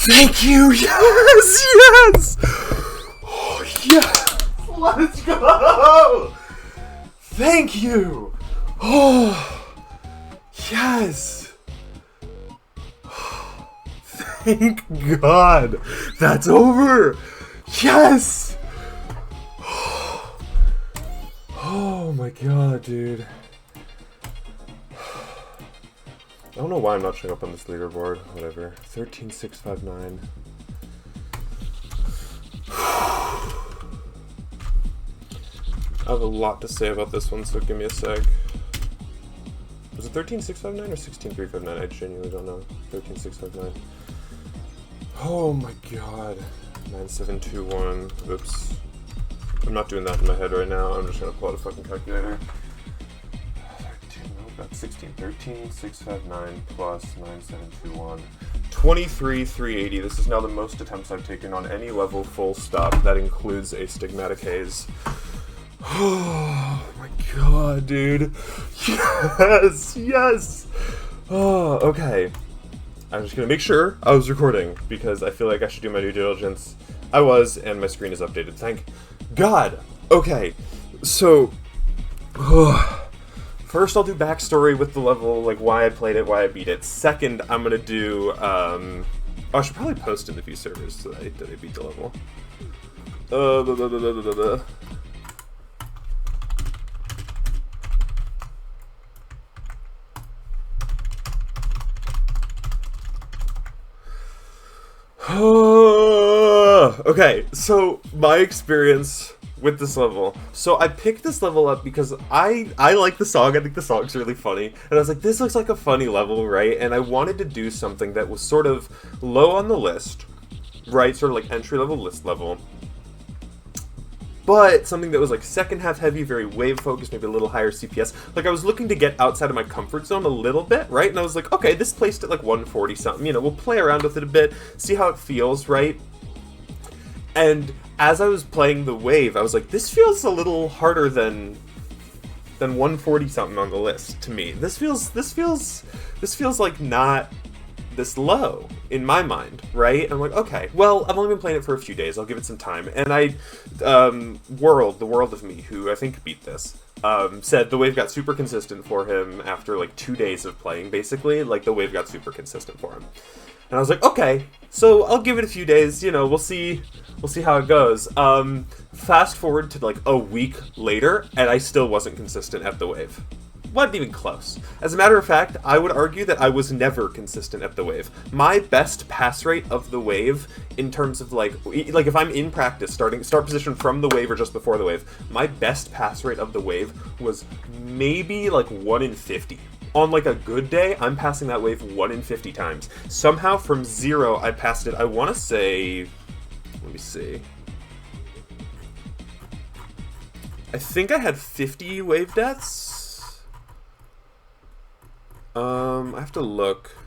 Thank you! Yes! Yes! Oh, yes! Let's go! Thank you! Oh, yes! Thank God! That's over! Yes! Oh my God, dude. I don't know why I'm not showing up on this leaderboard. Whatever. 13659. I have a lot to say about this one, so give me a sec. Was it 13659 or 16359? I genuinely don't know. 13659. Oh my God. 9721. Oops. I'm not doing that in my head right now. I'm just gonna pull out a fucking calculator. 1613, 659 plus 9721. 23,380. This is now the most attempts I've taken on any level, full stop. That includes a stigmatic haze. Oh my God, dude. Yes, yes. Oh, okay. I'm just gonna make sure I was recording because I feel like I should do my due diligence. I was, and my screen is updated. Thank God. Okay, so first I'll do backstory with the level, like why I played it, why I beat it. Second, I'm gonna do I should probably post in the view servers that I beat the level. Okay, so my experience with this level. So I picked this level up because I like the song. I think the song's really funny. And I was like, this looks like a funny level, right? And I wanted to do something that was sort of low on the list, right? Sort of like entry-level list level. But something that was like second half heavy, very wave focused, maybe a little higher CPS. Like I was looking to get outside of my comfort zone a little bit, right? And I was like, okay, this placed at like 140 something, you know, we'll play around with it a bit, see how it feels, right? And as I was playing the wave, I was like, this feels a little harder than 140 something on the list to me. This feels like not this low in my mind, right? And I'm like, okay, well, I've only been playing it for a few days. I'll give it some time. And the world of me, who I think beat this, said the wave got super consistent for him after like 2 days of playing, basically. Like the wave got super consistent for him. And I was like, okay, so I'll give it a few days, you know, we'll see how it goes. Fast forward to like a week later, and I still wasn't consistent at the wave. Wasn't even close. As a matter of fact, I would argue that I was never consistent at the wave. My best pass rate of the wave, in terms of like if I'm in practice, start position from the wave or just before the wave, my best pass rate of the wave was maybe like 1 in 50. On like a good day, I'm passing that wave 1 in 50 times. Somehow from 0, I passed it, I want to say, let me see. I think I had 50 wave deaths. I have to look.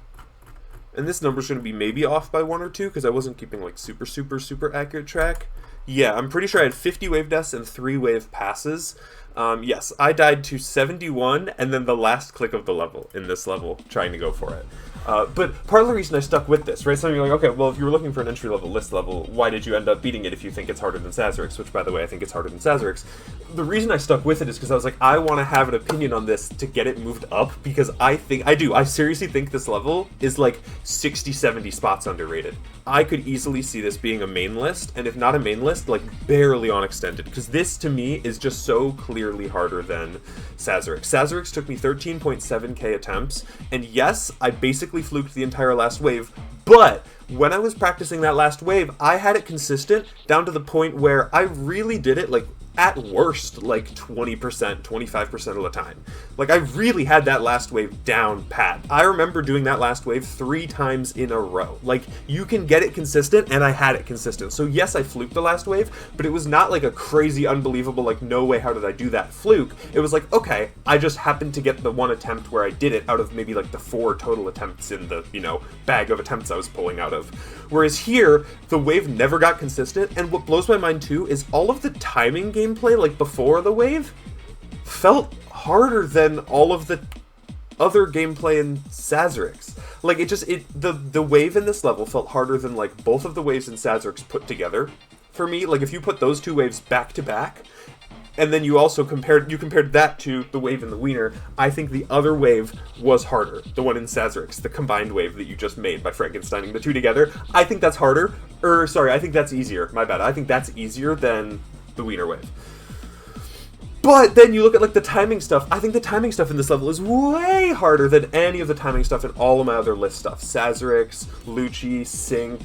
And this number's going to be maybe off by 1 or 2 because I wasn't keeping like super accurate track. Yeah, I'm pretty sure I had 50 wave deaths and 3 wave passes. Yes, I died to 71 and then the last click of the level in this level trying to go for it. But part of the reason I stuck with this, right? Some of you are like, okay, well, if you were looking for an entry-level list level, why did you end up beating it if you think it's harder than sazerix? Which, by the way, I think it's harder than sazerix. The reason I stuck with it is because I was like, I want to have an opinion on this to get it moved up, because I seriously think this level is like 60, 70 spots underrated. I could easily see this being a main list, and if not a main list, like barely on extended, because this, to me, is just so clearly harder than sazerix. Sazerix took me 13.7k attempts, and yes, I basically fluked the entire last wave, but when I was practicing that last wave, I had it consistent down to the point where I really did it like at worst like 20%, 25% of the time. Like I really had that last wave down pat. I remember doing that last wave 3 times in a row. Like you can get it consistent, and I had it consistent. So yes, I fluked the last wave, but it was not like a crazy unbelievable like no way how did I do that fluke. It was like, okay, I just happened to get the 1 attempt where I did it out of maybe like the 4 total attempts in the, you know, bag of attempts I was pulling out of. Whereas here, the wave never got consistent, and what blows my mind too is all of the timing gameplay like before the wave felt harder than all of the other gameplay in Sazerix. Like, the wave in this level felt harder than, like, both of the waves in Sazerix put together. For me, like, if you put those two waves back to back, and then you also compared that to the wave in the wiener, I think the other wave was harder. The one in Sazerix, the combined wave that you just made by Frankensteining the two together. I think that's harder. I think that's easier. My bad. I think that's easier than the wiener wave. But then you look at, like, the timing stuff. I think the timing stuff in this level is way harder than any of the timing stuff in all of my other list stuff. Sazerix, Lucci, Sync,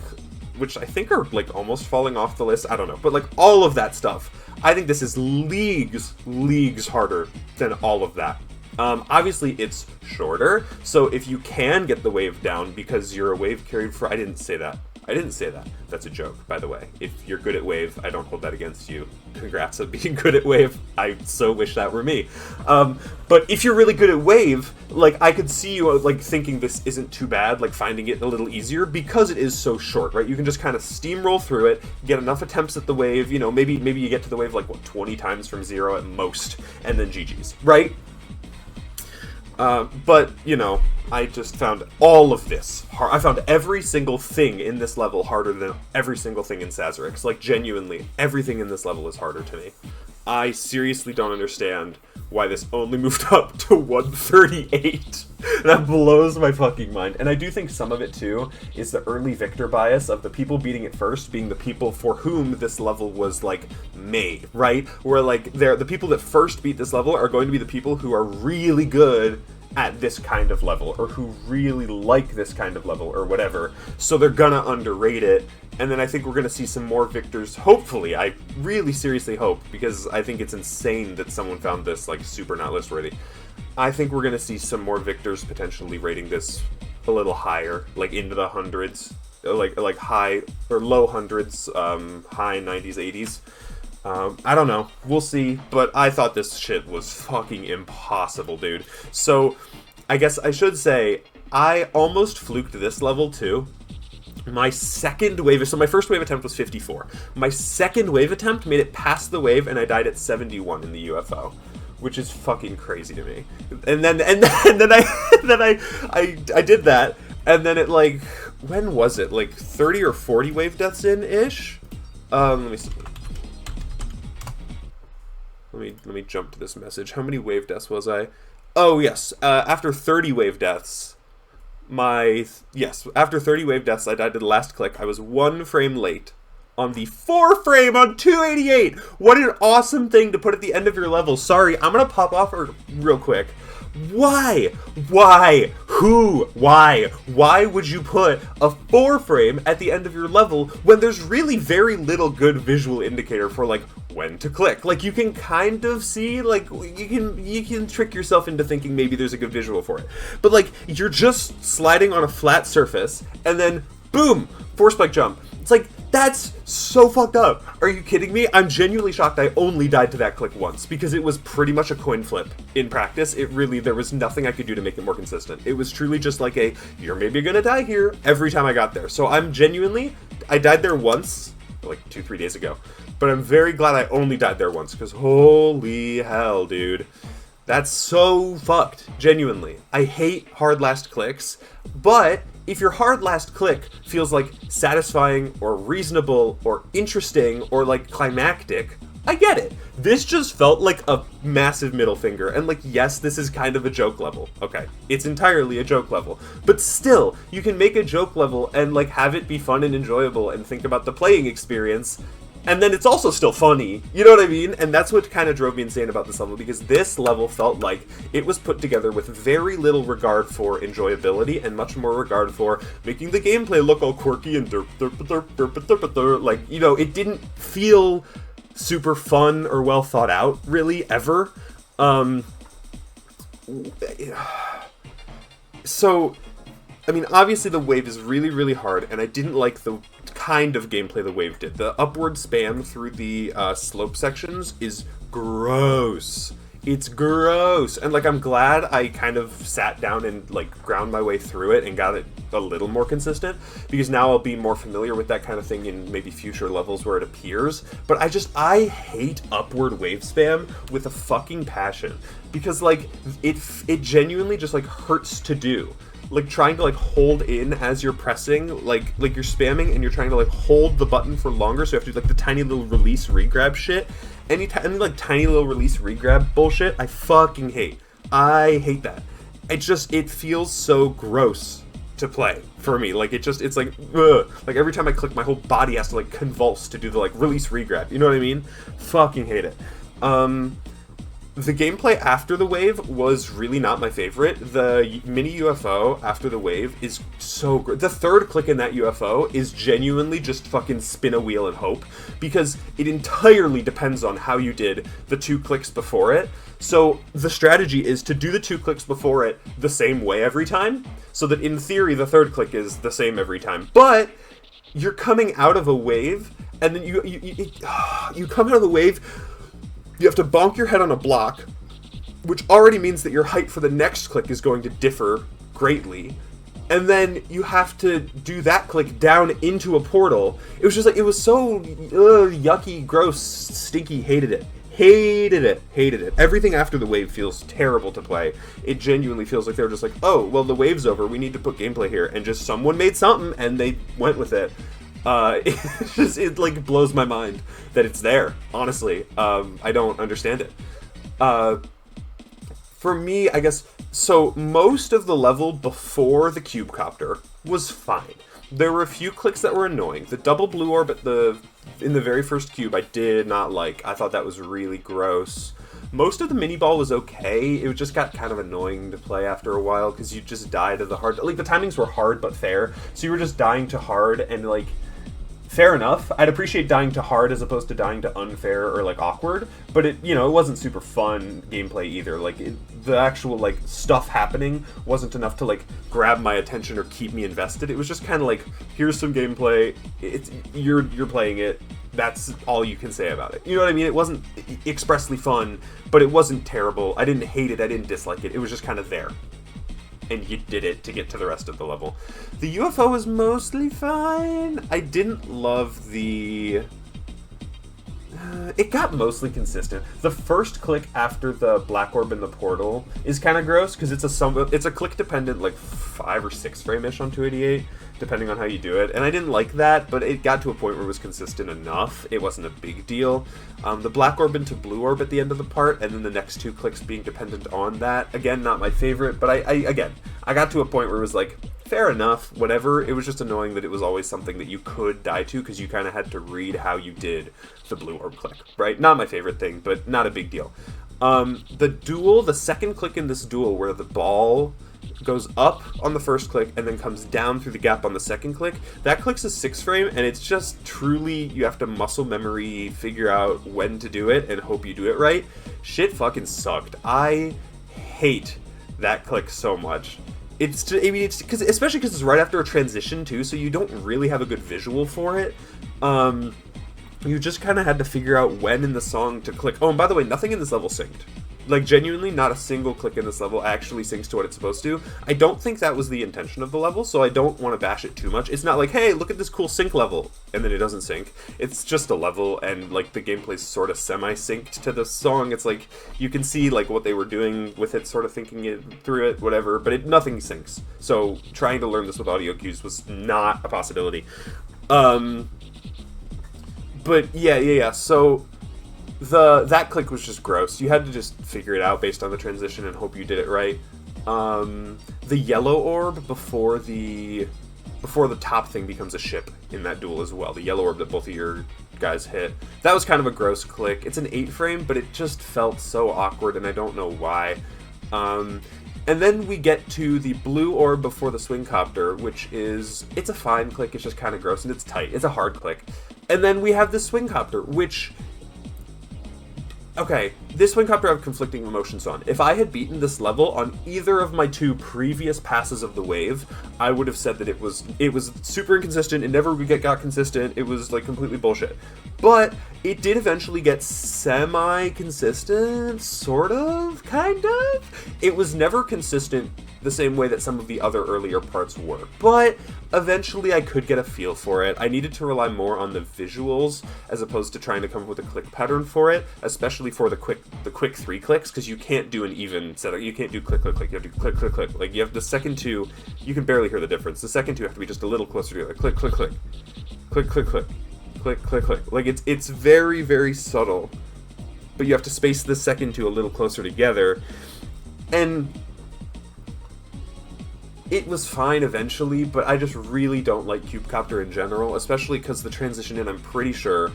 which I think are, like, almost falling off the list. I don't know. But, like, all of that stuff. I think this is leagues harder than all of that. Obviously, it's shorter. So if you can get the wave down because you're a wave carried for... I didn't say that. That's a joke, by the way. If you're good at wave, I don't hold that against you. Congrats on being good at wave. I so wish that were me. But if you're really good at wave, like, I could see you, like, thinking this isn't too bad, like, finding it a little easier because it is so short, right? You can just kind of steamroll through it, get enough attempts at the wave, you know, maybe you get to the wave, like, what, 20 times from 0 at most, and then GG's, right? But, you know, I just found all of this hard. I found every single thing in this level harder than every single thing in Sazerix. Like, genuinely, everything in this level is harder to me. I seriously don't understand why this only moved up to 138. That blows my fucking mind. And I do think some of it, too, is the early victor bias of the people beating it first being the people for whom this level was, like, made, right? Where, like, the people that first beat this level are going to be the people who are really good at this kind of level, or who really like this kind of level, or whatever. So they're gonna underrate it, and then I think we're gonna see some more victors, hopefully. I really seriously hope, because I think it's insane that someone found this, like, super not list worthy. I think we're gonna see some more victors potentially rating this a little higher, like into the hundreds, like high, or low hundreds, high 90s, 80s. I don't know. We'll see. But I thought this shit was fucking impossible, dude. So, I guess I should say, I almost fluked this level, too. My second wave... So, my first wave attempt was 54. My second wave attempt made it past the wave, and I died at 71 in the UFO. Which is fucking crazy to me. And then I did that, and then it, like... When was it? Like, 30 or 40 wave deaths in-ish? Let me see. Let me jump to this message. How many wave deaths was I? Oh, yes. After 30 wave deaths, after 30 wave deaths, I died to the last click. I was 1 frame late on the 4 frame on 288. What an awesome thing to put at the end of your level. Sorry, I'm going to pop off real quick. Why? Who? Why would you put a 4 frame at the end of your level when there's really very little good visual indicator for, like, when to click? Like, you can kind of see, like, you can trick yourself into thinking maybe there's a good visual for it. But, like, you're just sliding on a flat surface, and then, boom, 4 spike jump. It's like, that's so fucked up. Are you kidding me? I'm genuinely shocked I only died to that click once, because it was pretty much a coin flip in practice. There was nothing I could do to make it more consistent. It was truly just like you're maybe gonna die here every time I got there. So I died there once, like 2-3 days ago, but I'm very glad I only died there once, because holy hell, dude. That's so fucked, genuinely. I hate hard last clicks, but if your hard last click feels like satisfying or reasonable or interesting or like climactic, I get it. This just felt like a massive middle finger, and like, yes, this is kind of a joke level. Okay, it's entirely a joke level, but still, you can make a joke level and like have it be fun and enjoyable and think about the playing experience, and then it's also still funny, you know what I mean? And that's what kind of drove me insane about this level, because this level felt like it was put together with very little regard for enjoyability and much more regard for making the gameplay look all quirky and derp, derp, derp, derp, derp, derp, derp. Like, you know, it didn't feel super fun or well thought out, really, ever. So, I mean, obviously the wave is really, really hard, and I didn't like the kind of gameplay the wave did. The upward spam through the slope sections is gross. It's gross. And, like, I'm glad I kind of sat down and, like, ground my way through it and got it a little more consistent, because now I'll be more familiar with that kind of thing in maybe future levels where it appears. But I hate upward wave spam with a fucking passion. because like it genuinely just like hurts to do. Like trying to like hold in as you're pressing, like you're spamming and you're trying to like hold the button for longer, so you have to do like the tiny little release regrab shit. Any like tiny little release regrab bullshit, I fucking hate. I hate that. It feels so gross to play for me. Like it's like ugh. Like every time I click, my whole body has to like convulse to do the like release regrab. You know what I mean? Fucking hate it. The gameplay after the wave was really not my favorite. The mini UFO after the wave is so good. The third click in that UFO is genuinely just fucking spin a wheel and hope, because it entirely depends on how you did the 2 clicks before it. So the strategy is to do the 2 clicks before it the same way every time, so that in theory the third click is the same every time. But you're coming out of a wave, and then you come out of the wave. You have to bonk your head on a block, which already means that your height for the next click is going to differ greatly. And then you have to do that click down into a portal. It was just like, it was so yucky, gross, stinky, hated it. Hated it. Everything after the wave feels terrible to play. It genuinely feels like they were just like, oh, well, the wave's over, we need to put gameplay here. And just someone made something, and they went with it. It like blows my mind that it's there, honestly. I don't understand it. For me, I guess, so most of the level before the cube copter was fine. There were a few clicks that were annoying. The double blue orb in the very first cube I did not like. I thought that was really gross. Most of the mini ball was okay. It just got kind of annoying to play after a while, because you just die to the hard. Like, the timings were hard but fair, so you were just dying to hard, and like, fair enough. I'd appreciate dying to hard as opposed to dying to unfair or like awkward, but it wasn't super fun gameplay either. Like the actual like stuff happening wasn't enough to like grab my attention or keep me invested. It was just kind of like, here's some gameplay. You're playing it. That's all you can say about it. You know what I mean? It wasn't expressly fun, but it wasn't terrible. I didn't hate it. I didn't dislike it. It was just kind of there. And you did it to get to the rest of the level. The UFO was mostly fine. I didn't love the... it got mostly consistent. The first click after the black orb in the portal is kind of gross, because it's a click dependent, like 5 or 6 frame-ish on 288, depending on how you do it. And I didn't like that, but it got to a point where it was consistent enough. It wasn't a big deal. The black orb into blue orb at the end of the part, and then the next 2 clicks being dependent on that. Again, not my favorite, but I got to a point where it was like, fair enough, whatever. It was just annoying that it was always something that you could die to, because you kind of had to read how you did the blue orb click, right? Not my favorite thing, but not a big deal. The second click in this duel, where the ball goes up on the first click and then comes down through the gap on the second click, that click's a 6 frame, and it's just truly, you have to muscle memory figure out when to do it and hope you do it right. Shit fucking sucked. I hate that click so much. It's especially because it's right after a transition too, so you don't really have a good visual for it. You just kind of had to figure out when in the song to click. Oh, and by the way, nothing in this level synced. Like, genuinely, not a single click in this level actually syncs to what it's supposed to. I don't think that was the intention of the level, so I don't want to bash it too much. It's not like, hey, look at this cool sync level, and then it doesn't sync. It's just a level, and, like, the gameplay's sort of semi-synced to the song. It's like, you can see, like, what they were doing with it, sort of thinking it through it, whatever, but nothing syncs. So, trying to learn this with audio cues was not a possibility. But, yeah, so... that click was just gross. You had to just figure it out based on the transition and hope you did it right. The yellow orb before the top thing becomes a ship in that duel as well. The yellow orb that both of your guys hit. That was kind of a gross click. It's an 8 frame, but it just felt so awkward, and I don't know why. And then we get to the blue orb before the swing copter, it's a fine click. It's just kind of gross, and it's tight. It's a hard click. And then we have the swing copter, which... okay, this swing copter I have conflicting emotions on. If I had beaten this level on either of my 2 previous passes of the wave, I would have said that it was super inconsistent. It never got consistent. It was like completely bullshit. But it did eventually get semi-consistent, sort of, kind of. It was never consistent the same way that some of the other earlier parts were. But eventually I could get a feel for it. I needed to rely more on the visuals as opposed to trying to come up with a click pattern for it, especially for the quick 3 clicks, because you can't do an even setup. You can't do click, click, click. You have to do click, click, click. Like, you have the second 2, you can barely hear the difference. The second 2 have to be just a little closer together. Click, click, click. Click, click, click. Click, click, click. Like, it's very, very subtle. But you have to space the second 2 a little closer together. And it was fine eventually, but I just really don't like Cubecopter in general, especially because the transition in, I'm pretty sure,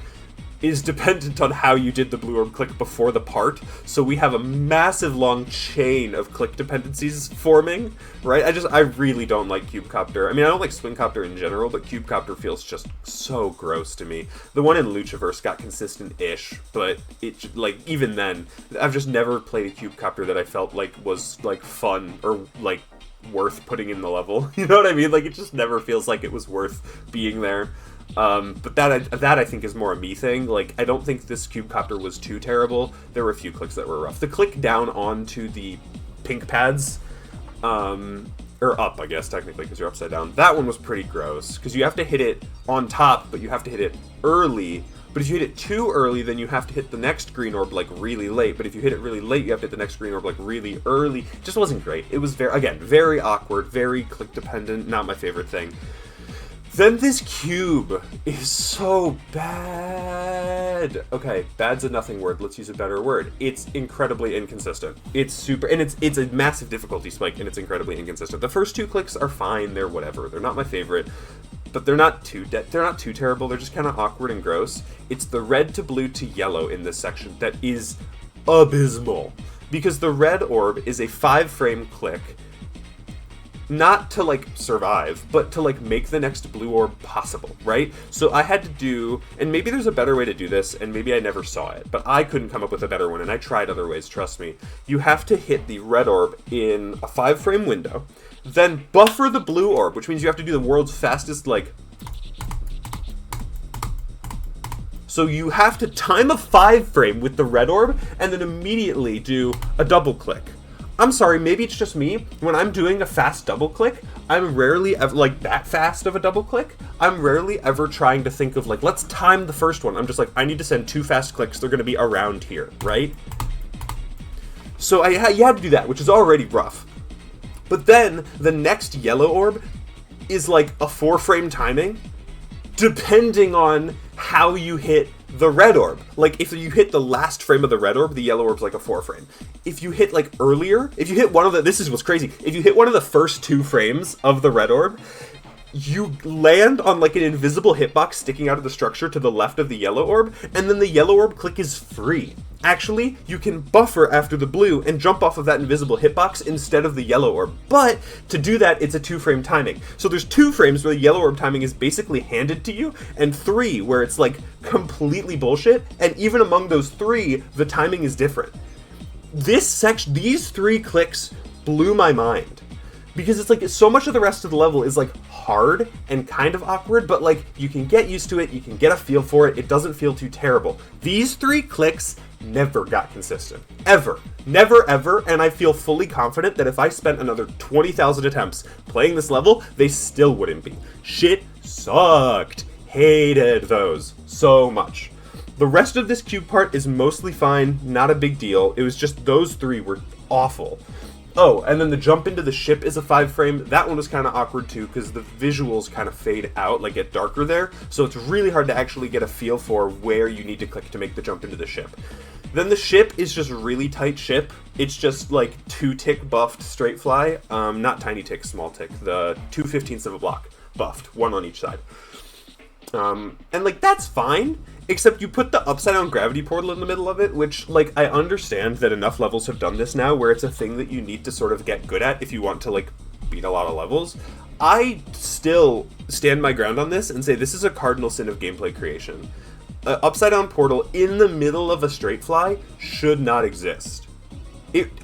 is dependent on how you did the blue orb click before the part, so we have a massive long chain of click dependencies forming, right? I really don't like Cubecopter. I mean, I don't like Swingcopter in general, but Cubecopter feels just so gross to me. The one in Luchaverse got consistent-ish, but it, like, even then, I've just never played a Cubecopter that I felt like was, like, fun or, like, worth putting in the level. You know what I mean? Like, it just never feels like it was worth being there. But that I think is more a me thing. Like, I don't think this Cubecopter was too terrible. There were a few clicks that were rough. The click down onto the pink pads, or up, I guess, technically, because you're upside down. That one was pretty gross, because you have to hit it on top, but you have to hit it early. But if you hit it too early, then you have to hit the next green orb, like, really late. But if you hit it really late, you have to hit the next green orb, like, really early. It just wasn't great. It was, very awkward, very click-dependent, not my favorite thing. Then this cube is so bad. Okay, bad's a nothing word. Let's use a better word. It's incredibly inconsistent. It's super, and it's a massive difficulty spike, and it's incredibly inconsistent. The first 2 clicks are fine. They're whatever. They're not my favorite, but they're not too terrible. They're just kind of awkward and gross. It's the red to blue to yellow in this section that is abysmal, because the red orb is a 5-frame click. Not to, like, survive, but to, like, make the next blue orb possible, right? So I had to do, and maybe there's a better way to do this, and maybe I never saw it, but I couldn't come up with a better one, and I tried other ways, trust me. You have to hit the red orb in a 5-frame window, then buffer the blue orb, which means you have to do the world's fastest, like... So you have to time a 5-frame with the red orb, and then immediately do a double click. I'm sorry, maybe it's just me. When I'm doing a fast double click, I'm rarely ever, like, that fast of a double click. I'm rarely ever trying to think of, like, let's time the first one. I'm just like, I need to send 2 fast clicks. They're going to be around here, right? So you had to do that, which is already rough. But then the next yellow orb is like a 4-frame timing, depending on how you hit the red orb. Like, if you hit the last frame of the red orb, the yellow orb's like a 4-frame. If you hit, like, earlier, if you hit one of the, this is what's crazy, if you hit one of the first 2 frames of the red orb, you land on, like, an invisible hitbox sticking out of the structure to the left of the yellow orb, and then the yellow orb click is free. Actually, you can buffer after the blue and jump off of that invisible hitbox instead of the yellow orb. But to do that, it's a 2-frame timing. So there's 2 frames where the yellow orb timing is basically handed to you, and 3 where it's, like, completely bullshit, and even among those 3, the timing is different. This section, these 3 clicks blew my mind. Because it's like, so much of the rest of the level is, like, hard and kind of awkward, but, like, you can get used to it, you can get a feel for it, it doesn't feel too terrible. These 3 clicks never got consistent. Ever. Never, ever, and I feel fully confident that if I spent another 20,000 attempts playing this level, they still wouldn't be. Shit sucked. Hated those so much. The rest of this cube part is mostly fine, not a big deal. It was just those 3 were awful. Oh, and then the jump into the ship is a 5-frame. That one was kind of awkward too, because the visuals kind of fade out, like get darker there. So it's really hard to actually get a feel for where you need to click to make the jump into the ship. Then the ship is just really tight ship. It's just like 2-tick buffed straight fly. Not tiny tick, small tick. The 2/15 of a block buffed, 1 on each side. And like, that's fine. Except you put the upside down gravity portal in the middle of it, which, like, I understand that enough levels have done this now where it's a thing that you need to sort of get good at if you want to, like, beat a lot of levels. I still stand my ground on this and say this is a cardinal sin of gameplay creation. An upside down portal in the middle of a straight fly should not exist.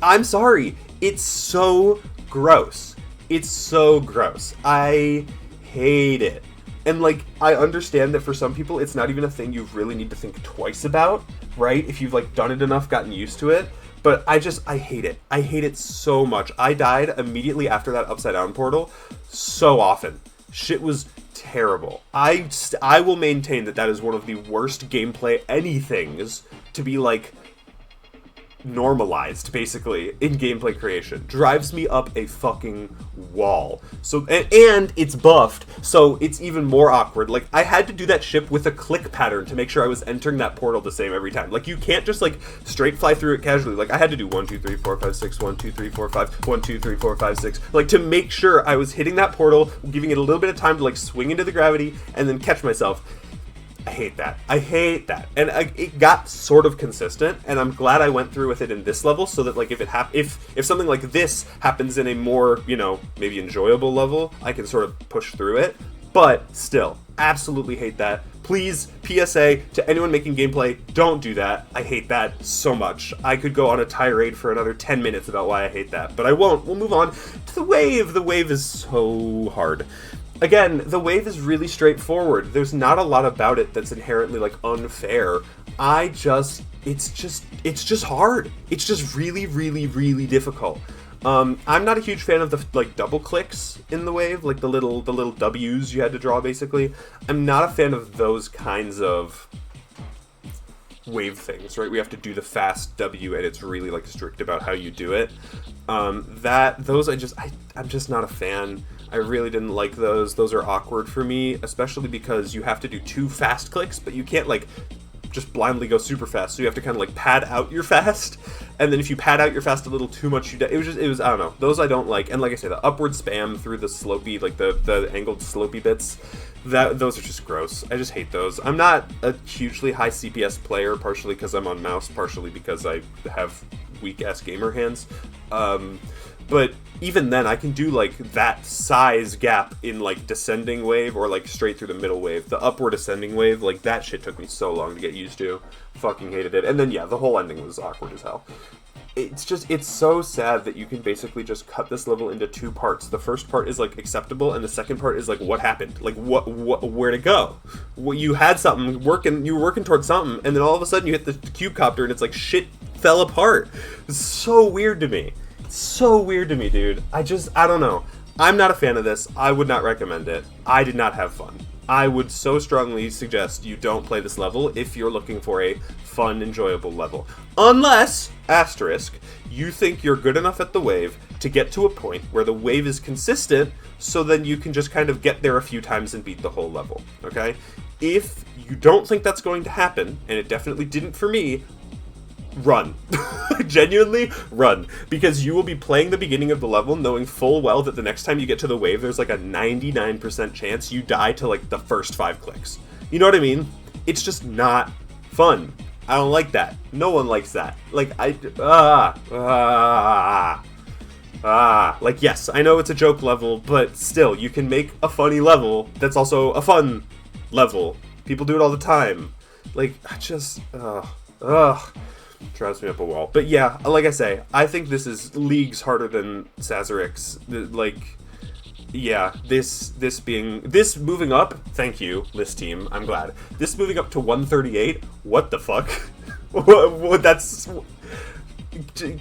I'm sorry, it's so gross. It's so gross. I hate it. And, like, I understand that for some people, it's not even a thing you really need to think twice about, right? If you've, like, done it enough, gotten used to it. But I hate it. I hate it so much. I died immediately after that upside down portal so often. Shit was terrible. I will maintain that is one of the worst gameplay anythings to be, like, normalized, basically, in gameplay creation. Drives me up a fucking wall. So, and it's buffed, so it's even more awkward. Like, I had to do that ship with a click pattern to make sure I was entering that portal the same every time. Like, you can't just, like, straight fly through it casually. Like, I had to do 1, 2, 3, 4, 5, 6, 1, 2, 3, 4, 5, 1, 2, 3, 4, 5, 6. Like, to make sure I was hitting that portal, giving it a little bit of time to, like, swing into the gravity, and then catch myself. I hate that. I hate that. And it got sort of consistent, and I'm glad I went through with it in this level, so that, like, if something like this happens in a more, you know, maybe enjoyable level, I can sort of push through it. But still, absolutely hate that. Please, PSA to anyone making gameplay, don't do that. I hate that so much. I could go on a tirade for another 10 minutes about why I hate that, but I won't. We'll move on to the wave. The wave is so hard. Again, the wave is really straightforward. There's not a lot about it that's inherently, like, unfair. It's just hard. It's just really, really, really difficult. I'm not a huge fan of the, like, double clicks in the wave, like the little W's you had to draw, basically. I'm not a fan of those kinds of wave things, right? We have to do the fast W, and it's really, like, strict about how you do it. I'm just not a fan. I really didn't like those. Those are awkward for me, especially because you have to do 2 fast clicks, but you can't, like, just blindly go super fast. So you have to kind of, like, pad out your fast, and then if you pad out your fast a little too much, it was I don't know. Those I don't like. And like I say, the upward spam through the slopey, like the angled slopey bits, those are just gross. I just hate those. I'm not a hugely high CPS player, partially because I'm on mouse, partially because I have weak-ass gamer hands. But even then, I can do, like, that size gap in, like, descending wave or, like, straight through the middle wave. The upward ascending wave, like, that shit took me so long to get used to. Fucking hated it. And then, yeah, the whole ending was awkward as hell. It's so sad that you can basically just cut this level into 2 parts. The first part is, like, acceptable, and the second part is, like, what happened? Like, where'd it go? You had something you were working towards something, and then all of a sudden you hit the cube copter, and it's like, shit fell apart. It's so weird to me. So weird to me, dude. I don't know. I'm not a fan of this. I would not recommend it. I did not have fun. I would so strongly suggest you don't play this level if you're looking for a fun, enjoyable level. Unless, asterisk, you think you're good enough at the wave to get to a point where the wave is consistent, so then you can just kind of get there a few times and beat the whole level, okay? If you don't think that's going to happen, and it definitely didn't for me, run. Genuinely run, because you will be playing the beginning of the level knowing full well that the next time you get to the wave there's like a 99% chance you die to, like, the first 5 clicks. You know what I mean? It's just not fun. I don't like that. No one likes that. Like, like, yes, I know it's a joke level, but still, you can make a funny level that's also a fun level. People do it all the time. Like, drives me up a wall. But yeah, like I say, I think this is leagues harder than sazerix. Like, yeah, this moving up, thank you, list team, I'm glad. This moving up to 138, what the fuck? That's...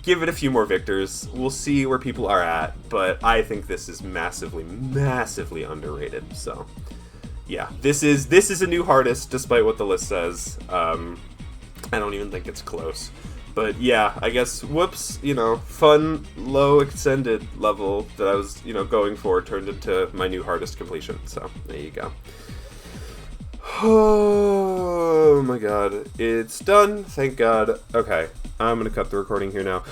Give it a few more victors. We'll see where people are at, but I think this is massively, massively underrated, so... Yeah, this is a new hardest, despite what the list says. I don't even think it's close. But yeah, I guess, whoops, you know, fun, low, extended level that I was, you know, going for turned into my new hardest completion. So, there you go. Oh my god. It's done. Thank god. Okay, I'm gonna cut the recording here now.